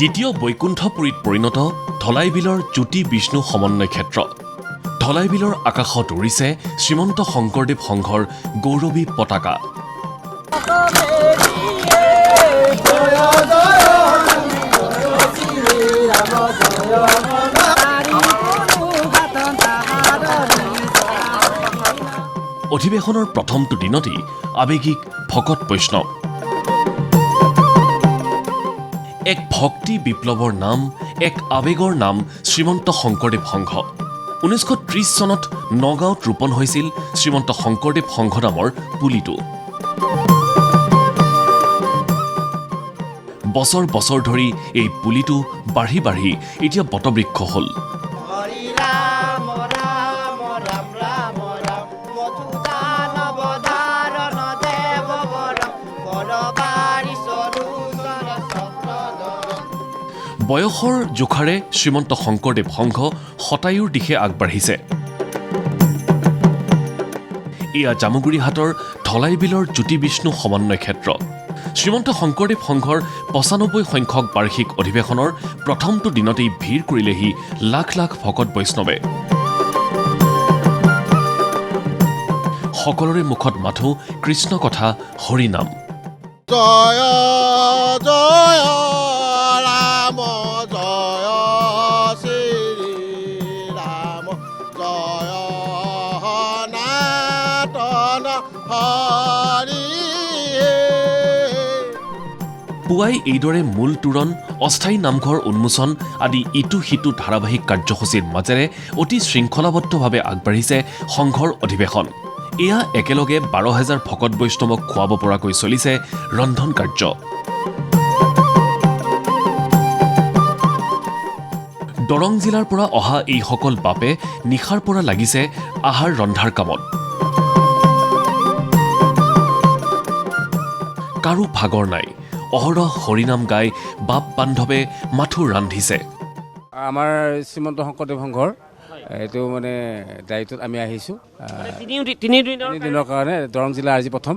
দ্বিতীয় বৈকুণ্ঠপুৰীত পৰিণত ধলাইবিলৰ জ্যোতি বিষ্ণু সমন্বয় ক্ষেত্ৰ। ধলাইবিলৰ আকাশত উৰিছে শ্ৰীমন্ত শংকৰদেৱ সংঘৰ গৌৰৱী পতাকা। অধিৱেশনৰ প্ৰথমটো দিনতেই আৱেগিক ভকত বৈষ্ণৱ। এক ভক্তি বিপ্লৱৰ নাম, এক আৱেগৰ নাম শ্ৰীমন্ত শংকৰদেৱ সংঘ। 1930 চনত নগাঁৱত ৰোপণ হৈছিল শ্ৰীমন্ত শংকৰদেৱ সংঘ নামৰ পুলিটো। বছৰ বছৰ ধৰি এই পুলিটো বাঢ়ি বাঢ়ি এতিয়া বটবৃক্ষ হ'ল। বয়সৰ জোখাৰে শ্ৰীমন্ত শংকৰদেৱ সংঘ শতায়ুৰ দিশে আগবাঢ়িছে। এয়া জামুগুৰিহাটৰ ধলাইবিলৰ জ্যোতি বিষ্ণু সমন্বয় ক্ষেত্ৰ। শ্ৰীমন্ত শংকৰদেৱ সংঘৰ 95 সংখ্যক বাৰ্ষিক অধিৱেশনৰ প্ৰথমটো দিনতেই ভিৰ কৰিলেহি লাখ লাখ ভকত বৈষ্ণৱে। সকলোৰে মুখত মাথো কৃষ্ণ কথা, হৰি নাম। জয় জয় ৰাম জয় শ্ৰী ৰাম জয় সনাতন হৰি। পুৱাই এইদৰে মূল তোৰণ, অস্থায়ী নামঘৰ উন্মোচন আদি ইটো সিটো ধাৰাবাহিক কাৰ্যসূচীৰ মাজেৰে অতি শৃংখলাবদ্ধভাৱে আগবাঢ়িছে সংঘৰ অধিৱেশন। এয়া একেলগে 12,000 ভকত বৈষ্ণৱক খুৱাব পৰাকৈ চলিছে ৰন্ধন কাৰ্য। দৰং জিলাৰ পৰা অহা এইসকল বাপে নিশাৰ পৰা লাগিছে আহাৰ ৰন্ধাৰ কামত। কাৰো ভাগৰ নাই। অহৰহ হৰিনাম গাই বাপ বান্ধৱে মাথো ৰান্ধিছে। আমাৰ শ্ৰীমন্ত শংকৰদেৱ সংঘৰ এইটো মানে দায়িত্বত আমি আহিছোঁ। তিনি দিনৰ কাৰণে দৰং জিলাৰ আজি প্ৰথম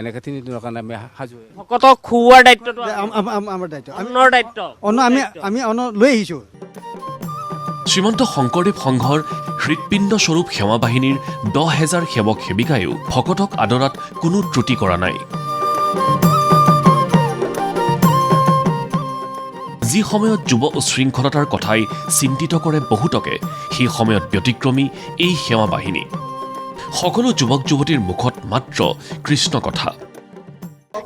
এনেকৈ 3 দিনৰ কাৰণে আমি সাজু। ভকতক খুওৱাৰ দায়িত্বটো আমাৰ দায়িত্ব, অন্নৰ দায়িত্ব। আমি অন্ন লৈ আহিছোঁ। শ্ৰীমন্ত শংকৰদেৱ সংঘৰ হৃৎপিণ্ড স্বৰূপ সেৱা বাহিনীৰ 10,000 সেৱক সেৱিকায়ো ভকতক আদৰাত কোনো ত্ৰুটি কৰা নাই। যি সময়ত যুৱ উশৃংখলতাৰ কথাই চিন্তিত কৰে বহুতকে, সেই সময়ত ব্যতিক্ৰমী এই সেৱা বাহিনী। সকলো যুৱক যুৱতীৰ মুখত মাত্ৰ কৃষ্ণ কথা।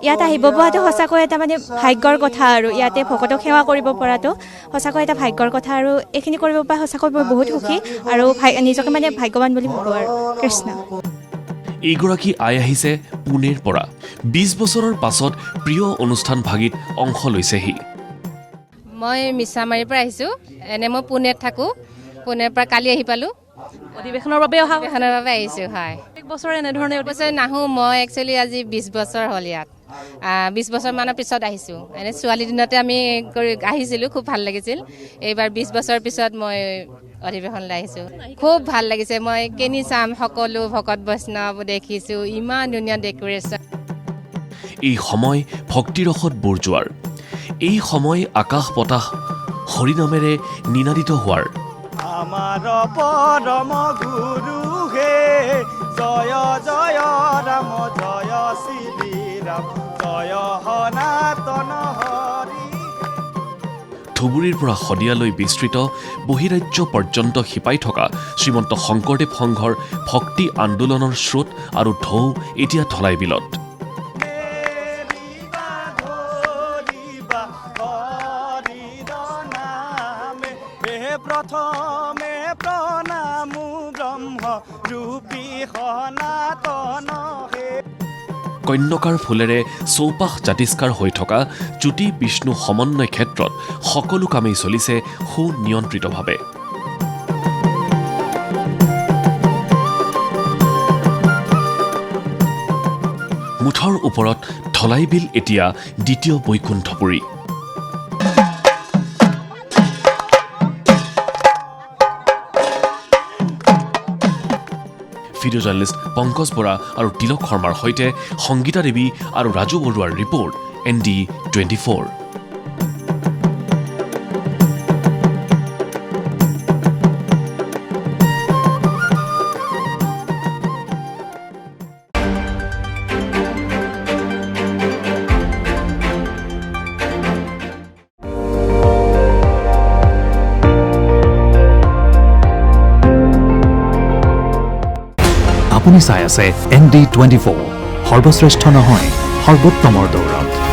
ইয়াত আহিব পৰাটো সঁচাকৈ এটা মানে ভাগ্যৰ কথা, আৰু ইয়াতে ভকতক সেৱা কৰিব পৰাটো সঁচাকৈ এটা ভাগ্যৰ কথা, আৰু এইখিনি কৰিব পৰা সঁচাকৈ মই বহুত সুখী আৰু নিজকে মানে ভাগ্যৱান বুলি ভাবোঁ। আৰু কৃষ্ণ। এইগৰাকী আই আহিছে পুনেৰ পৰা। 20 বছৰৰ পাছত প্ৰিয় অনুষ্ঠান ভাগিত অংশ লৈছেহি। মই মিছামাৰীৰ পৰা আহিছোঁ। এনে মই পুনেত থাকোঁ। পুনেৰ পৰা কালি আহি পালোঁ। অধিৱেশনৰ বাবে অধিৱেশনৰ বাবে আহিছোঁ। হয়, এক বছৰ এনেধৰণে বছৰ নাহোঁ মই। একচুৱেলি আজি 20 বছৰ হ'ল ইয়াত। 20 বছৰমানৰ পিছত আহিছোঁ। এনে ছোৱালী দিনতে আমি আহিছিলোঁ, খুব ভাল লাগিছিল। এইবাৰ 20 বছৰ পিছত মই অধিৱেশনলৈ আহিছোঁ। খুব ভাল লাগিছে। মই কেনি চাম, সকলো ভকত বৈষ্ণৱ দেখিছোঁ, ইমান ধুনীয়া ডেক'ৰেশ্যন। এই সময় ভক্তিৰসত বুৰ যোৱাৰ, এই সময় আকাশ বতাহ হৰিনামেৰে নিনাদিত হোৱাৰ। আমাৰ পৰম গুৰু হে জয় জয় ৰাম জয় শ্ৰী ৰাম জয় সনাতন হৰি। ধুবুৰীৰ পৰা শদিয়ালৈ বিস্তৃত বহিৰাজ্য পৰ্যন্ত শিপাই থকা শ্ৰীমন্ত শংকৰদেৱ সংঘৰ ভক্তি আন্দোলনৰ স্ৰোত আৰু ঢৌ এতিয়া ধলাইবিলত। প্ৰথমে প্ৰণামো ব্ৰহ্ম ৰূপী সনাতন হে। কন্যকাৰ ফুলেৰে চৌপাশ জাতিষ্কাৰ হৈ থকা জ্যোতি বিষ্ণু সমন্বয় ক্ষেত্ৰত সকলো কামেই চলিছে সুনিয়ন্ত্ৰিতভাৱে। মুঠৰ ওপৰত ধলাইবিল এতিয়া দ্বিতীয় বৈকুণ্ঠপুৰী। ভিডিঅ' জাৰ্নেলিষ্ট পংকজ বৰা আৰু তিলক শৰ্মাৰ সৈতে সংগীতা দেৱী আৰু ৰাজু বৰুৱাৰ ৰিপৰ্ট ND24। আপুনি চাই আছে ND24 সৰ্বশ্ৰেষ্ঠ নহয় সৰ্বোত্তমৰ দৌৰত